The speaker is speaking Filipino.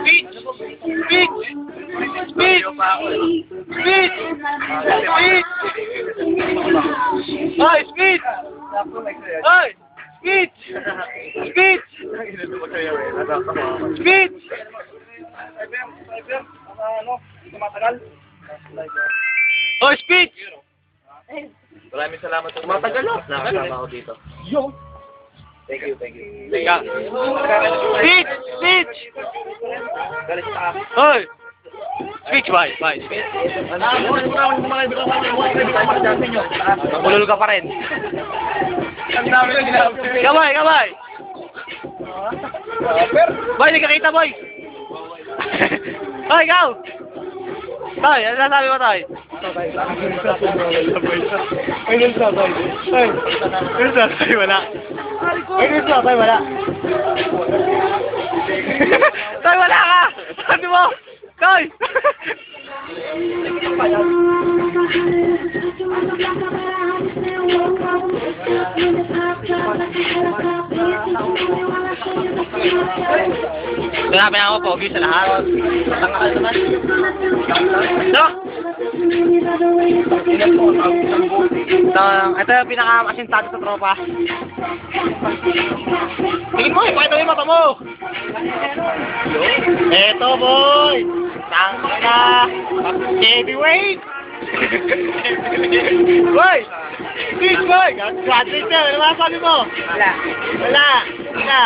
Speech! Speech! Speech! Speech! Speech! Hoy, speech! Hoy! Speech! Speech! Speech! Hoy, speech! Maraming salamat po. Matagal na. Nakasama ako dito. Yo! Thank you, thank you. Teka. Speech! Speech! Galit ka. Hoy! Speech, bye. Bye. Speech. Ulol ka pa rin. Ang dami na ginagawa. Kamay, kamay! Boy, hindi ka kita, boy! Hoy, ikaw! Toy, ano sasabi mo, Toy? Ay, nagsasabi. Ay, Ay, wala. ay, nagsasabi, wala. Toy, wala ka! Sabi mo! Toy! Sinabi na ako, pogi sa lahat. Tangkal naman. No? Ito yung pinaka-asintado sa tropa. Tingin mo, ipakita mo yung mata mo. Eto, boy! Tangka na! Heavyweight! Boy! Speech, boy! Graduate ka! Ano masasabi mo? Wala. Wala. Wala.